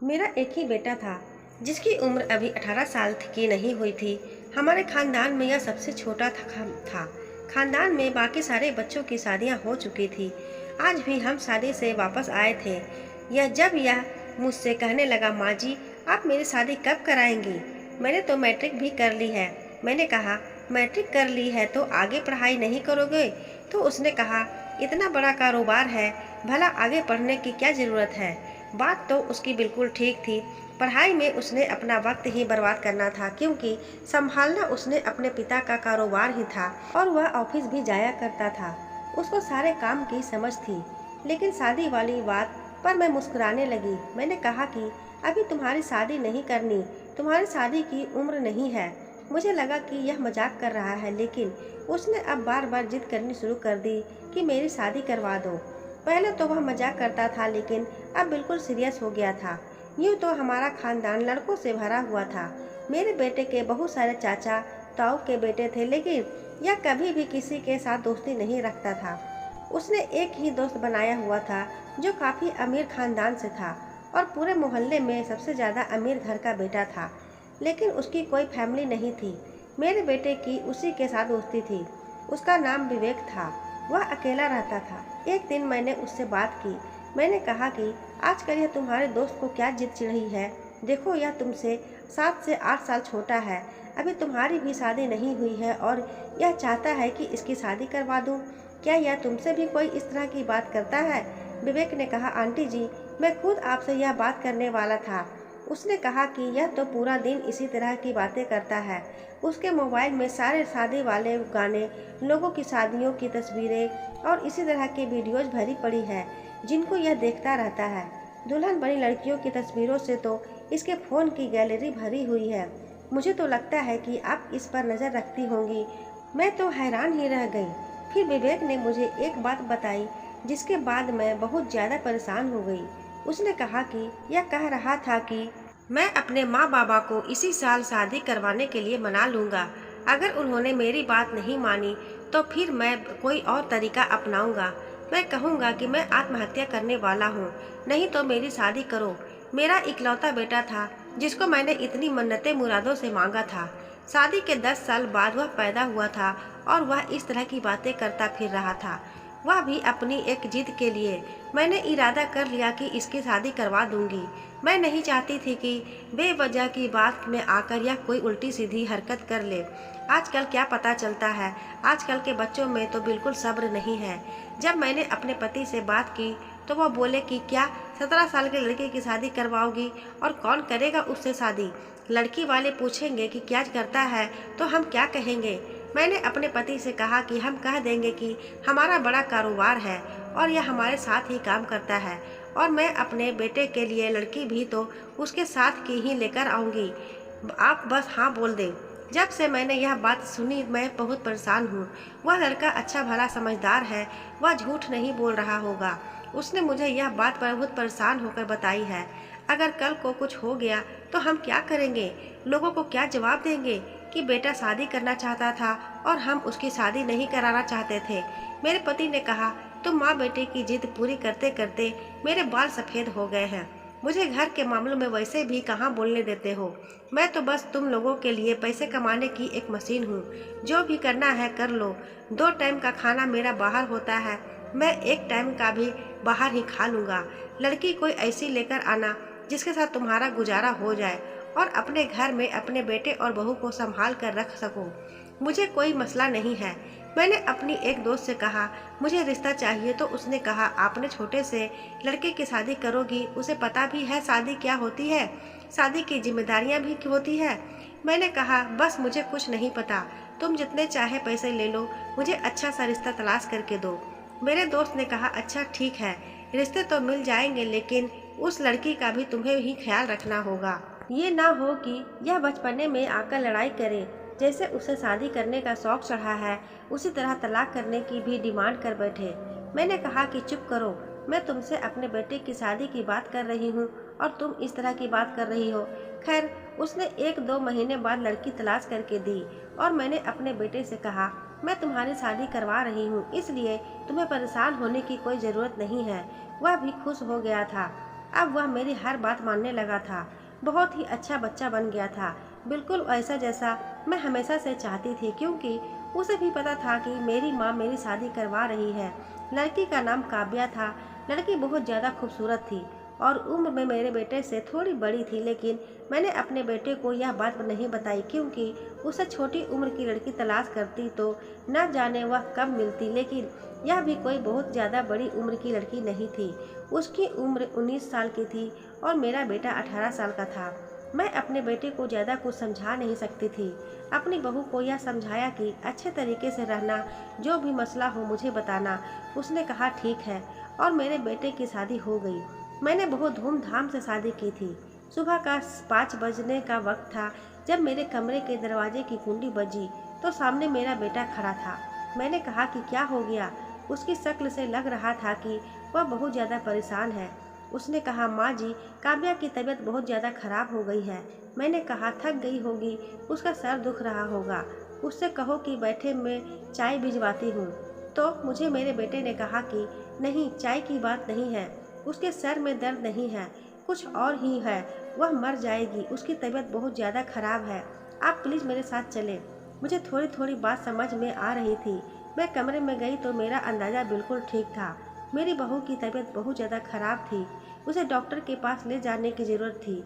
मेरा एक ही बेटा था जिसकी उम्र अभी 18 साल की नहीं हुई थी। हमारे खानदान में यह सबसे छोटा था। खानदान में बाकी सारे बच्चों की शादियां हो चुकी थी। आज भी हम शादी से वापस आए थे। जब यह मुझसे कहने लगा, माँ जी आप मेरी शादी कब कराएंगी? मैंने तो मैट्रिक भी कर ली है। मैंने कहा, मैट्रिक कर ली है तो आगे पढ़ाई नहीं करोगे? तो उसने कहा, इतना बड़ा कारोबार है, भला आगे पढ़ने की क्या ज़रूरत है? बात तो उसकी बिल्कुल ठीक थी। पढ़ाई में उसने अपना वक्त ही बर्बाद करना था, क्योंकि संभालना उसने अपने पिता का कारोबार ही था और वह ऑफिस भी जाया करता था। उसको सारे काम की समझ थी। लेकिन शादी वाली बात पर मैं मुस्कुराने लगी। मैंने कहा कि अभी तुम्हारी शादी नहीं करनी, तुम्हारी शादी की उम्र नहीं है। मुझे लगा कि यह मजाक कर रहा है, लेकिन उसने अब बार बार जिद करनी शुरू कर दी कि मेरी शादी करवा दो। पहले तो वह मजाक करता था, लेकिन अब बिल्कुल सीरियस हो गया था। यूँ तो हमारा खानदान लड़कों से भरा हुआ था। मेरे बेटे के बहुत सारे चाचा ताऊ के बेटे थे, लेकिन यह कभी भी किसी के साथ दोस्ती नहीं रखता था। उसने एक ही दोस्त बनाया हुआ था जो काफ़ी अमीर खानदान से था और पूरे मोहल्ले में सबसे ज़्यादा अमीर घर का बेटा था। लेकिन उसकी कोई फैमिली नहीं थी। मेरे बेटे की उसी के साथ दोस्ती थी। उसका नाम विवेक था। वह अकेला रहता था। एक दिन मैंने उससे बात की। मैंने कहा कि आजकल यह तुम्हारे दोस्त को क्या जिद चिढ़ी है? देखो, यह तुमसे 7 से 8 साल छोटा है। अभी तुम्हारी भी शादी नहीं हुई है और यह चाहता है कि इसकी शादी करवा दूं। क्या यह तुमसे भी कोई इस तरह की बात करता है? विवेक ने कहा, आंटी जी मैं खुद आपसे यह बात करने वाला था। उसने कहा कि यह तो पूरा दिन इसी तरह की बातें करता है। उसके मोबाइल में सारे शादी वाले गाने, लोगों की शादियों की तस्वीरें और इसी तरह की वीडियोज भरी पड़ी है, जिनको यह देखता रहता है। दुल्हन बनी लड़कियों की तस्वीरों से तो इसके फ़ोन की गैलरी भरी हुई है। मुझे तो लगता है कि आप इस पर नज़र रखती होंगी। मैं तो हैरान ही रह गई। फिर विवेक ने मुझे एक बात बताई, जिसके बाद मैं बहुत ज़्यादा परेशान हो गई। उसने कहा कि यह कह रहा था कि मैं अपने माँ बाबा को इसी साल शादी करवाने के लिए मना लूँगा। अगर उन्होंने मेरी बात नहीं मानी तो फिर मैं कोई और तरीका अपनाऊंगा। मैं कहूँगा कि मैं आत्महत्या करने वाला हूँ, नहीं तो मेरी शादी करो। मेरा इकलौता बेटा था जिसको मैंने इतनी मन्नतें मुरादों से मांगा था। शादी के 10 साल बाद वह पैदा हुआ था और वह इस तरह की बातें करता फिर रहा था। वह भी अपनी एक जिद के लिए। मैंने इरादा कर लिया कि इसकी शादी करवा दूंगी। मैं नहीं चाहती थी कि बेवजह की बात में आकर यह कोई उल्टी सीधी हरकत कर ले। आजकल क्या पता चलता है, आजकल के बच्चों में तो बिल्कुल सब्र नहीं है। जब मैंने अपने पति से बात की तो वह बोले कि क्या 17 साल के लड़के की शादी करवाओगी और कौन करेगा उससे शादी? लड़की वाले पूछेंगे कि क्या करता है तो हम क्या कहेंगे? मैंने अपने पति से कहा कि हम कह देंगे कि हमारा बड़ा कारोबार है और यह हमारे साथ ही काम करता है और मैं अपने बेटे के लिए लड़की भी तो उसके साथ की ही लेकर आऊँगी। आप बस हाँ बोल दें। जब से मैंने यह बात सुनी मैं बहुत परेशान हूँ। वह लड़का अच्छा भला समझदार है, वह झूठ नहीं बोल रहा होगा। उसने मुझे यह बात पर बहुत परेशान होकर बताई है। अगर कल को कुछ हो गया तो हम क्या करेंगे? लोगों को क्या जवाब देंगे कि बेटा शादी करना चाहता था और हम उसकी शादी नहीं कराना चाहते थे? मेरे पति ने कहा, तुम माँ बेटे की जिद पूरी करते करते मेरे बाल सफ़ेद हो गए हैं। मुझे घर के मामलों में वैसे भी कहाँ बोलने देते हो। मैं तो बस तुम लोगों के लिए पैसे कमाने की एक मशीन हूँ। जो भी करना है कर लो। 2 टाइम का खाना मेरा बाहर होता है, मैं 1 टाइम का भी बाहर ही खा लूँगा। लड़की कोई ऐसी लेकर आना जिसके साथ तुम्हारा गुजारा हो जाए और अपने घर में अपने बेटे और बहू को संभाल कर रख सको। मुझे कोई मसला नहीं है। मैंने अपनी एक दोस्त से कहा, मुझे रिश्ता चाहिए, तो उसने कहा, आपने छोटे से लड़के की शादी करोगी, उसे पता भी है शादी क्या होती है, शादी की जिम्मेदारियां भी होती है। मैंने कहा, बस मुझे कुछ नहीं पता, तुम जितने चाहे पैसे ले लो, मुझे अच्छा सा रिश्ता तलाश करके दो। मेरे दोस्त ने कहा, अच्छा ठीक है, रिश्ते तो मिल जाएंगे, लेकिन उस लड़की का भी तुम्हें ही ख्याल रखना होगा। ये ना हो कि यह बचपने में आकर लड़ाई करे। जैसे उसे शादी करने का शौक चढ़ा है, उसी तरह तलाक करने की भी डिमांड कर बैठे। मैंने कहा कि चुप करो, मैं तुमसे अपने बेटे की शादी की बात कर रही हूँ और तुम इस तरह की बात कर रही हो। खैर, उसने 1-2 महीने बाद लड़की तलाश करके दी और मैंने अपने बेटे से कहा, मैं तुम्हारी शादी करवा रही हूँ, इसलिए तुम्हें परेशान होने की कोई ज़रूरत नहीं है। वह भी खुश हो गया था। अब वह मेरी हर बात मानने लगा था। बहुत ही अच्छा बच्चा बन गया था, बिल्कुल ऐसा जैसा मैं हमेशा से चाहती थी, क्योंकि उसे भी पता था कि मेरी माँ मेरी शादी करवा रही है। लड़की का नाम काव्या था। लड़की बहुत ज़्यादा खूबसूरत थी और उम्र में मेरे बेटे से थोड़ी बड़ी थी, लेकिन मैंने अपने बेटे को यह बात नहीं बताई, क्योंकि उसे छोटी उम्र की लड़की तलाश करती तो न जाने वह कब मिलती। लेकिन यह भी कोई बहुत ज़्यादा बड़ी उम्र की लड़की नहीं थी। उसकी उम्र 19 साल की थी और मेरा बेटा 18 साल का था। मैं अपने बेटे को ज़्यादा कुछ समझा नहीं सकती थी। अपनी बहू को यह समझाया कि अच्छे तरीके से रहना, जो भी मसला हो मुझे बताना। उसने कहा ठीक है और मेरे बेटे की शादी हो गई। मैंने बहुत धूमधाम से शादी की थी। सुबह का 5 बजने का वक्त था जब मेरे कमरे के दरवाजे की कुंडी बजी तो सामने मेरा बेटा खड़ा था। मैंने कहा कि क्या हो गया। उसकी शक्ल से लग रहा था कि वह बहुत ज़्यादा परेशान है। उसने कहा, माँ जी, काव्या की तबीयत बहुत ज़्यादा खराब हो गई है। मैंने कहा, थक गई होगी, उसका सर दुख रहा होगा, उससे कहो कि बैठे मैं चाय भिजवाती हूँ। तो मुझे मेरे बेटे ने कहा कि नहीं, चाय की बात नहीं है, उसके सर में दर्द नहीं है, कुछ और ही है, वह मर जाएगी, उसकी तबीयत बहुत ज़्यादा खराब है, आप प्लीज़ मेरे साथ चलें। मुझे थोड़ी थोड़ी बात समझ में आ रही थी। मैं कमरे में गई तो मेरा अंदाज़ा बिल्कुल ठीक था। मेरी बहू की तबीयत बहुत ज़्यादा खराब थी। उसे डॉक्टर के पास ले जाने की ज़रूरत थी।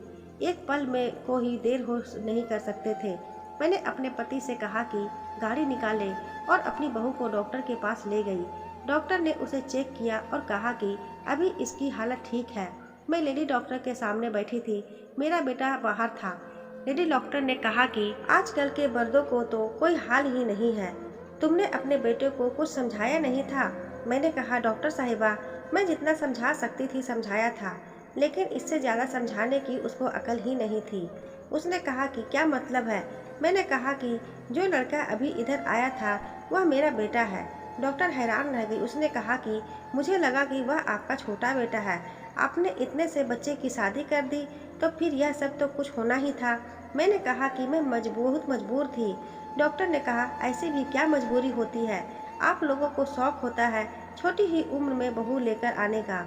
एक पल में को ही देर हो नहीं कर सकते थे। मैंने अपने पति से कहा कि गाड़ी निकाले और अपनी बहू को डॉक्टर के पास ले गई। डॉक्टर ने उसे चेक किया और कहा कि अभी इसकी हालत ठीक है। मैं लेडी डॉक्टर के सामने बैठी थी। मेरा बेटा बाहर था। लेडी डॉक्टर ने कहा कि आजकल के मर्दों को तो कोई हाल ही नहीं है। तुमने अपने बेटे को कुछ समझाया नहीं था? मैंने कहा, डॉक्टर साहिबा, मैं जितना समझा सकती थी समझाया था, लेकिन इससे ज़्यादा समझाने की उसको अकल ही नहीं थी। उसने कहा कि क्या मतलब है? मैंने कहा कि जो लड़का अभी इधर आया था वह मेरा बेटा है। डॉक्टर हैरान रह गई। उसने कहा कि मुझे लगा कि वह आपका छोटा बेटा है। आपने इतने से बच्चे की शादी कर दी, तो फिर यह सब तो कुछ होना ही था। मैंने कहा कि मैं बहुत मजबूर थी। डॉक्टर ने कहा, ऐसी भी क्या मजबूरी होती है? आप लोगों को शौक होता है छोटी ही उम्र में बहू लेकर आने का।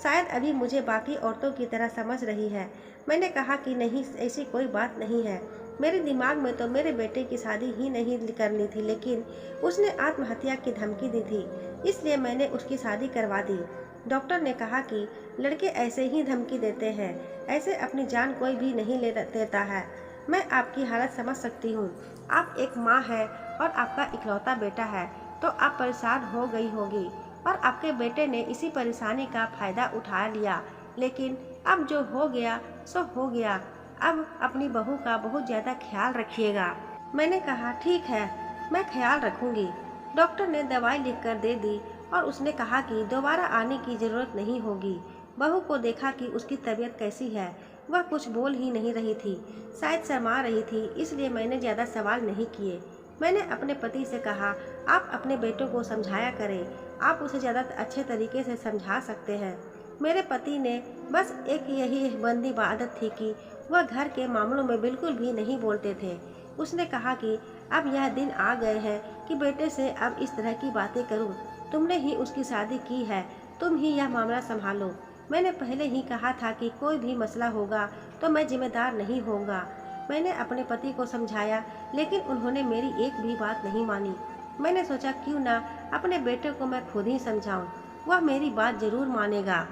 शायद अभी मुझे बाकी औरतों की तरह समझ रही है। मैंने कहा कि नहीं, ऐसी कोई बात नहीं है। मेरे दिमाग में तो मेरे बेटे की शादी ही नहीं करनी थी, लेकिन उसने आत्महत्या की धमकी दी थी, इसलिए मैंने उसकी शादी करवा दी। डॉक्टर ने कहा कि लड़के ऐसे ही धमकी देते हैं, ऐसे अपनी जान कोई भी नहीं ले देता है। मैं आपकी हालत समझ सकती हूँ। आप एक माँ है और आपका इकलौता बेटा है, तो आप परेशान हो गई होगी और आपके बेटे ने इसी परेशानी का फ़ायदा उठा लिया। लेकिन अब जो हो गया सो हो गया। अब अपनी बहू का बहुत ज़्यादा ख्याल रखिएगा। मैंने कहा, ठीक है, मैं ख्याल रखूँगी। डॉक्टर ने दवाई लिखकर दे दी और उसने कहा कि दोबारा आने की ज़रूरत नहीं होगी। बहू को देखा कि उसकी तबीयत कैसी है। वह कुछ बोल ही नहीं रही थी, शायद शर्मा रही थी, इसलिए मैंने ज़्यादा सवाल नहीं किए। मैंने अपने पति से कहा, आप अपने बेटों को समझाया करें, आप उसे ज़्यादा अच्छे तरीके से समझा सकते हैं। मेरे पति ने बस एक यही बंदी आदत थी कि वह घर के मामलों में बिल्कुल भी नहीं बोलते थे। उसने कहा कि अब यह दिन आ गए हैं कि बेटे से अब इस तरह की बातें करूं। तुमने ही उसकी शादी की है, तुम ही यह मामला संभालो। मैंने पहले ही कहा था कि कोई भी मसला होगा तो मैं जिम्मेदार नहीं होऊंगा। मैंने अपने पति को समझाया, लेकिन उन्होंने मेरी एक भी बात नहीं मानी। मैंने सोचा क्यों ना अपने बेटे को मैं खुद ही समझाऊं, वह मेरी बात जरूर मानेगा।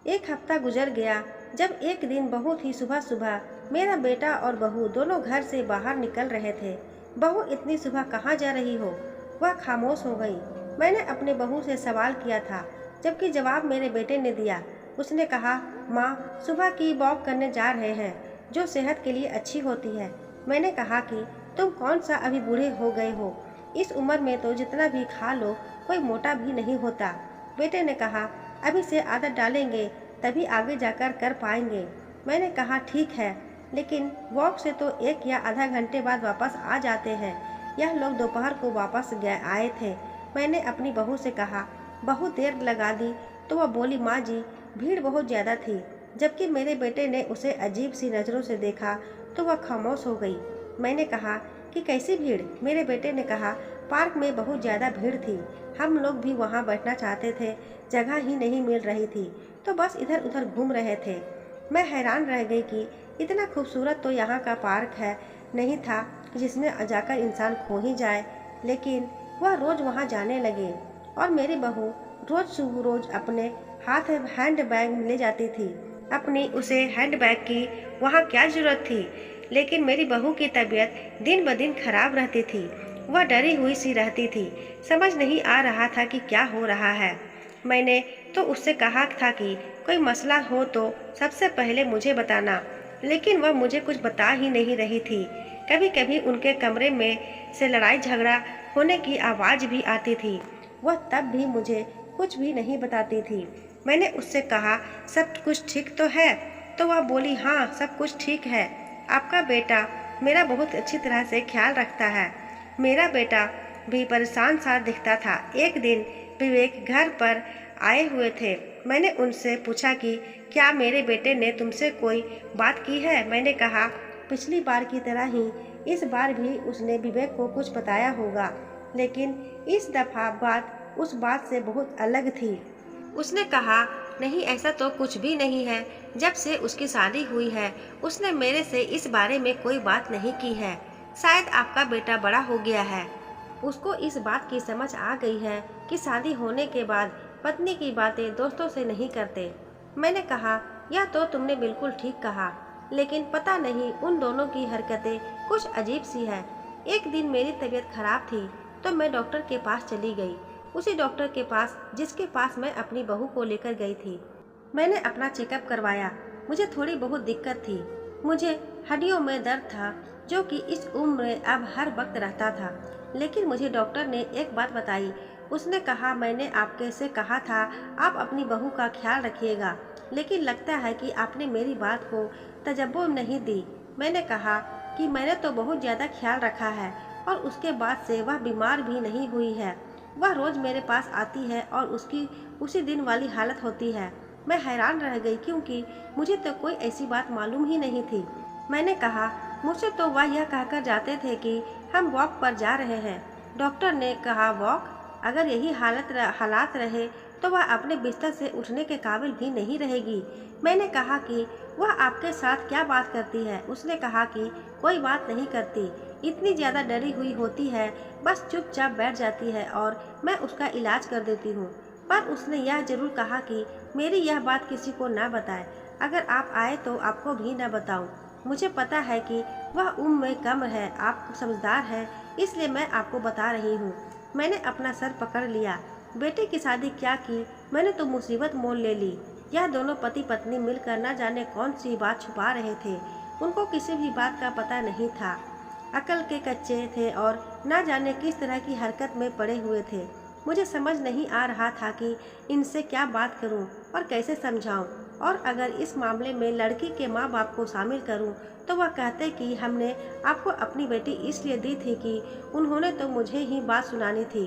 एक हफ्ता गुजर गया जब एक दिन बहुत ही सुबह सुबह मेरा बेटा और बहू दोनों घर से बाहर निकल रहे थे। बहू, इतनी सुबह कहाँ जा रही हो? वह खामोश हो गई। मैंने अपने बहू से सवाल किया था, जबकि जवाब मेरे बेटे ने दिया। उसने कहा, माँ, सुबह की वॉक करने जा रहे हैं, जो सेहत के लिए अच्छी होती है। मैंने कहा कि तुम कौन सा अभी बूढ़े हो गए हो, इस उम्र में तो जितना भी खा लो कोई मोटा भी नहीं होता। बेटे ने कहा, अभी से आदत डालेंगे तभी आगे जाकर कर पाएंगे। मैंने कहा, ठीक है, लेकिन वॉक से तो 1 या आधा घंटे बाद वापस आ जाते हैं। यह लोग दोपहर को वापस आए थे। मैंने अपनी बहू से कहा, बहुत देर लगा दी, तो वह बोली, माँ जी, भीड़ बहुत ज़्यादा थी। जबकि मेरे बेटे ने उसे अजीब सी नज़रों से देखा तो वह खामोश हो गई। मैंने कहा कि कैसी भीड़? मेरे बेटे ने कहा, पार्क में बहुत ज़्यादा भीड़ थी। हम लोग भी वहाँ बैठना चाहते थे, जगह ही नहीं मिल रही थी, तो बस इधर उधर घूम रहे थे। मैं हैरान रह गई कि इतना खूबसूरत तो यहाँ का पार्क है नहीं था जिसमें जाकर इंसान खो ही जाए। लेकिन वह रोज़ वहाँ जाने लगे और मेरी बहू रोज़ अपने हाथ हैंड बैग ले जाती थी। अपनी उसे हैंड बैग की वहाँ क्या ज़रूरत थी। लेकिन मेरी बहू की तबीयत दिन ब दिन खराब रहती थी। वह डरी हुई सी रहती थी। समझ नहीं आ रहा था कि क्या हो रहा है। मैंने तो उससे कहा था कि कोई मसला हो तो सबसे पहले मुझे बताना, लेकिन वह मुझे कुछ बता ही नहीं रही थी। कभी कभी उनके कमरे में से लड़ाई झगड़ा होने की आवाज़ भी आती थी। वह तब भी मुझे कुछ भी नहीं बताती थी। मैंने उससे कहा, सब कुछ ठीक तो है? तो वह बोली, हाँ सब कुछ ठीक है। आपका बेटा मेरा बहुत अच्छी तरह से ख्याल रखता है। मेरा बेटा भी परेशान सा दिखता था। एक दिन विवेक घर पर आए हुए थे। मैंने उनसे पूछा कि क्या मेरे बेटे ने तुमसे कोई बात की है? मैंने कहा, पिछली बार की तरह ही इस बार भी उसने विवेक को कुछ बताया होगा, लेकिन इस दफ़ा बात उस बात से बहुत अलग थी। उसने कहा, नहीं ऐसा तो कुछ भी नहीं है। जब से उसकी शादी हुई है उसने मेरे से इस बारे में कोई बात नहीं की है। शायद आपका बेटा बड़ा हो गया है। उसको इस बात की समझ आ गई है कि शादी होने के बाद पत्नी की बातें दोस्तों से नहीं करते। मैंने कहा, यह तो तुमने बिल्कुल ठीक कहा, लेकिन पता नहीं उन दोनों की हरकतें कुछ अजीब सी है। एक दिन मेरी तबीयत खराब थी तो मैं डॉक्टर के पास चली गई, उसी डॉक्टर के पास जिसके पास मैं अपनी बहू को लेकर गई थी। मैंने अपना चेकअप करवाया। मुझे थोड़ी बहुत दिक्कत थी। मुझे हड्डियों में दर्द था जो कि इस उम्र में अब हर वक्त रहता था। लेकिन मुझे डॉक्टर ने एक बात बताई। उसने कहा, मैंने आपके से कहा था आप अपनी बहू का ख्याल रखिएगा, लेकिन लगता है कि आपने मेरी बात को तवज्जो नहीं दी। मैंने कहा कि मैंने तो बहुत ज़्यादा ख्याल रखा है और उसके बाद से वह बीमार भी नहीं हुई है। वह रोज़ मेरे पास आती है और उसकी उसी दिन वाली हालत होती है। मैं हैरान रह गई क्योंकि मुझे तो कोई ऐसी बात मालूम ही नहीं थी। मैंने कहा, मुझसे तो वह यह कहकर जाते थे कि हम वॉक पर जा रहे हैं। डॉक्टर ने कहा, वॉक? अगर यही हालात रहे तो वह अपने बिस्तर से उठने के काबिल भी नहीं रहेगी। मैंने कहा कि वह आपके साथ क्या बात करती है? उसने कहा कि कोई बात नहीं करती, इतनी ज़्यादा डरी हुई होती है, बस चुपचाप बैठ जाती है और मैं उसका इलाज कर देती हूँ। पर उसने यह जरूर कहा कि मेरी यह बात किसी को ना बताए। अगर आप आए तो आपको भी ना बताऊँ। मुझे पता है कि वह उम्र में कम है, आप समझदार हैं, इसलिए मैं आपको बता रही हूँ। मैंने अपना सर पकड़ लिया। बेटे की शादी क्या की, मैंने तो मुसीबत मोल ले ली। यह दोनों पति पत्नी मिलकर न जाने कौन सी बात छुपा रहे थे। उनको किसी भी बात का पता नहीं था। अकल के कच्चे थे और न जाने किस तरह की हरकत में पड़े हुए थे। मुझे समझ नहीं आ रहा था कि इनसे क्या बात करूं और कैसे समझाऊं, और अगर इस मामले में लड़की के माँ बाप को शामिल करूं तो वह कहते कि हमने आपको अपनी बेटी इसलिए दी थी कि उन्होंने तो मुझे ही बात सुनानी थी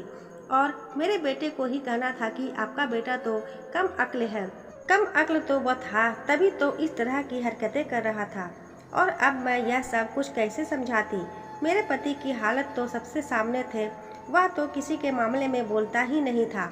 और मेरे बेटे को ही कहना था कि आपका बेटा तो कम अक्ल है। कम अक्ल तो वह था, तभी तो इस तरह की हरकतें कर रहा था। और अब मैं यह सब कुछ कैसे समझाती? मेरे पति की हालत तो सबसे सामने थे। वह तो किसी के मामले में बोलता ही नहीं था।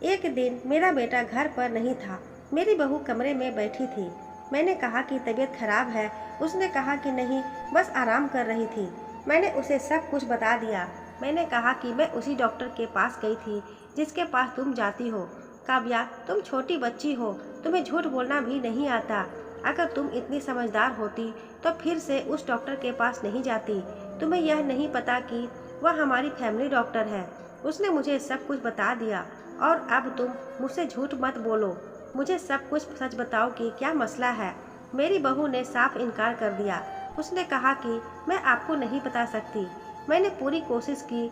एक दिन मेरा बेटा घर पर नहीं था। मेरी बहू कमरे में बैठी थी। मैंने कहा कि तबीयत खराब है। उसने कहा कि नहीं, बस आराम कर रही थी। मैंने उसे सब कुछ बता दिया। मैंने कहा कि मैं उसी डॉक्टर के पास गई थी जिसके पास तुम जाती हो। काव्या, तुम छोटी बच्ची हो, तुम्हें झूठ बोलना भी नहीं आता। अगर तुम इतनी समझदार होती तो फिर से उस डॉक्टर के पास नहीं जाती। तुम्हें यह नहीं पता कि वह हमारी फैमिली डॉक्टर है। उसने मुझे सब कुछ बता दिया और अब तुम मुझसे झूठ मत बोलो। मुझे सब कुछ सच बताओ कि क्या मसला है। मेरी बहू ने साफ इनकार कर दिया। उसने कहा कि मैं आपको नहीं बता सकती। मैंने पूरी कोशिश की,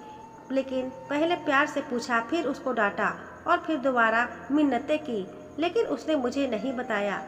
लेकिन पहले प्यार से पूछा, फिर उसको डांटा और फिर दोबारा मिन्नतें की, लेकिन उसने मुझे नहीं बताया।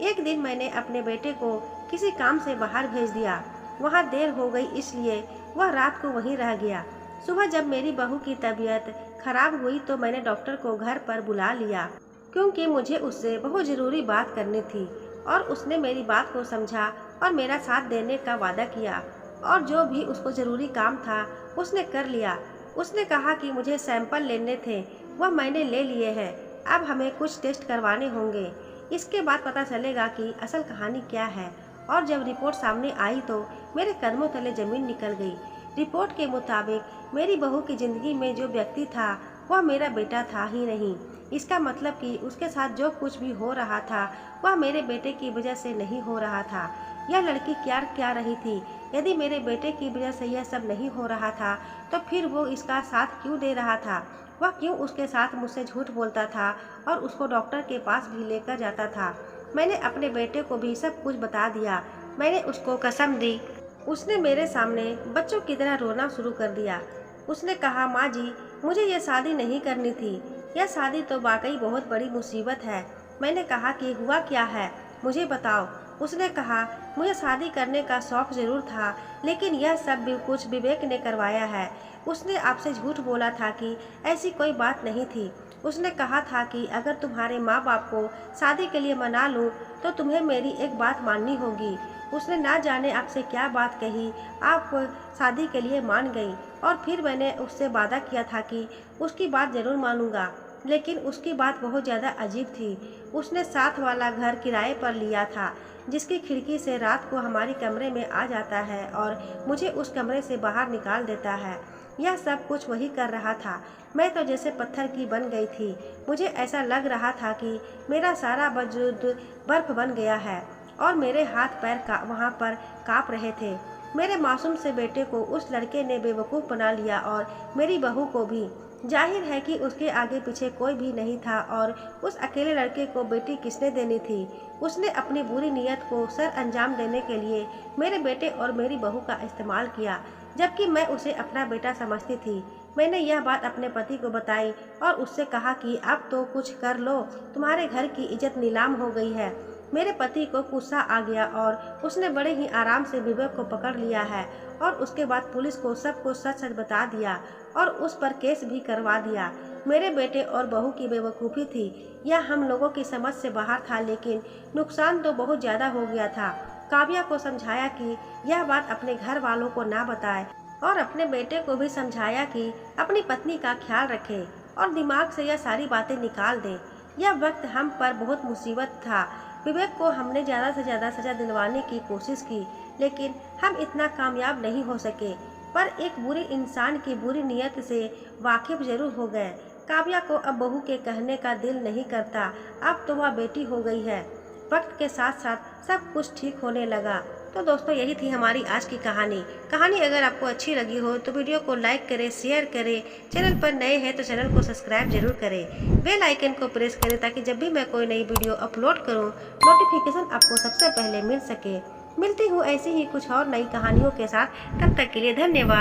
एक दिन मैंने अपने बेटे को किसी काम से बाहर भेज दिया। वहाँ देर हो गई इसलिए वह रात को वहीं रह गया। सुबह जब मेरी बहू की तबीयत खराब हुई तो मैंने डॉक्टर को घर पर बुला लिया, क्योंकि मुझे उससे बहुत ज़रूरी बात करनी थी। और उसने मेरी बात को समझा और मेरा साथ देने का वादा किया और जो भी उसको ज़रूरी काम था उसने कर लिया। उसने कहा कि मुझे सैंपल लेने थे, वह मैंने ले लिए हैं। अब हमें कुछ टेस्ट करवाने होंगे, इसके बाद पता चलेगा कि असल कहानी क्या है। और जब रिपोर्ट सामने आई तो मेरे कदमों तले जमीन निकल गई। रिपोर्ट के मुताबिक मेरी बहू की ज़िंदगी में जो व्यक्ति था वह मेरा बेटा था ही नहीं। इसका मतलब कि उसके साथ जो कुछ भी हो रहा था वह मेरे बेटे की वजह से नहीं हो रहा था। यह लड़की क्या क्या रही थी? यदि मेरे बेटे की वजह से यह सब नहीं हो रहा था तो फिर वो इसका साथ क्यों दे रहा था? वह क्यों उसके साथ मुझसे झूठ बोलता था और उसको डॉक्टर के पास भी लेकर जाता था? मैंने अपने बेटे को भी सब कुछ बता दिया। मैंने उसको कसम दी। उसने मेरे सामने बच्चों की तरह रोना शुरू कर दिया। उसने कहा, माँ जी, मुझे यह शादी नहीं करनी थी। यह शादी तो वाकई बहुत बड़ी मुसीबत है। मैंने कहा कि हुआ क्या है, मुझे बताओ। उसने कहा, मुझे शादी करने का शौक़ ज़रूर था, लेकिन यह सब भी कुछ विवेक ने करवाया है। उसने आपसे झूठ बोला था कि ऐसी कोई बात नहीं थी। उसने कहा था कि अगर तुम्हारे माँ बाप को शादी के लिए मना लूँ तो तुम्हें मेरी एक बात माननी होगी। उसने ना जाने आपसे क्या बात कही, आप शादी के लिए मान गई। और फिर मैंने उससे वादा किया था कि उसकी बात ज़रूर मानूंगा, लेकिन उसकी बात बहुत ज़्यादा अजीब थी। उसने साथ वाला घर किराए पर लिया था, जिसकी खिड़की से रात को हमारे कमरे में आ जाता है और मुझे उस कमरे से बाहर निकाल देता है। यह सब कुछ वही कर रहा था। मैं तो जैसे पत्थर की बन गई थी। मुझे ऐसा लग रहा था कि मेरा सारा वजूद बर्फ बन गया है और मेरे हाथ पैर वहाँ पर काँप रहे थे। मेरे मासूम से बेटे को उस लड़के ने बेवकूफ़ बना लिया और मेरी बहू को भी। जाहिर है कि उसके आगे पीछे कोई भी नहीं था और उस अकेले लड़के को बेटी किसने देनी थी? उसने अपनी बुरी नीयत को सर अंजाम देने के लिए मेरे बेटे और मेरी बहू का इस्तेमाल किया, जबकि मैं उसे अपना बेटा समझती थी। मैंने यह बात अपने पति को बताई और उससे कहा कि अब तो कुछ कर लो, तुम्हारे घर की इज्जत नीलाम हो गई है। मेरे पति को गुस्सा आ गया और उसने बड़े ही आराम से विवेक को पकड़ लिया है और उसके बाद पुलिस को सब कुछ सच सच बता दिया और उस पर केस भी करवा दिया। मेरे बेटे और बहू की बेवकूफ़ी थी, यह हम लोगों की समझ से बाहर था, लेकिन नुकसान तो बहुत ज़्यादा हो गया था। काव्या को समझाया कि यह बात अपने घर वालों को ना बताए और अपने बेटे को भी समझाया कि अपनी पत्नी का ख्याल रखे और दिमाग से यह सारी बातें निकाल दें। यह वक्त हम पर बहुत मुसीबत था। विवेक को हमने ज़्यादा से ज़्यादा सज़ा दिलवाने की कोशिश की, लेकिन हम इतना कामयाब नहीं हो सके। पर एक बुरे इंसान की बुरी नीयत से वाकिफ जरूर हो गए। काव्या को अब बहू के कहने का दिल नहीं करता। अब तो वह बेटी हो गई है। वक्त के साथ साथ सब कुछ ठीक होने लगा। तो दोस्तों, यही थी हमारी आज की कहानी अगर आपको अच्छी लगी हो तो वीडियो को लाइक करें, शेयर करें। चैनल पर नए हैं तो चैनल को सब्सक्राइब जरूर करें। बेल आइकन को प्रेस करें ताकि जब भी मैं कोई नई वीडियो अपलोड करूं नोटिफिकेशन आपको सबसे पहले मिल सके। मिलती हूँ ऐसी ही कुछ और नई कहानियों के साथ। तब तक के लिए धन्यवाद।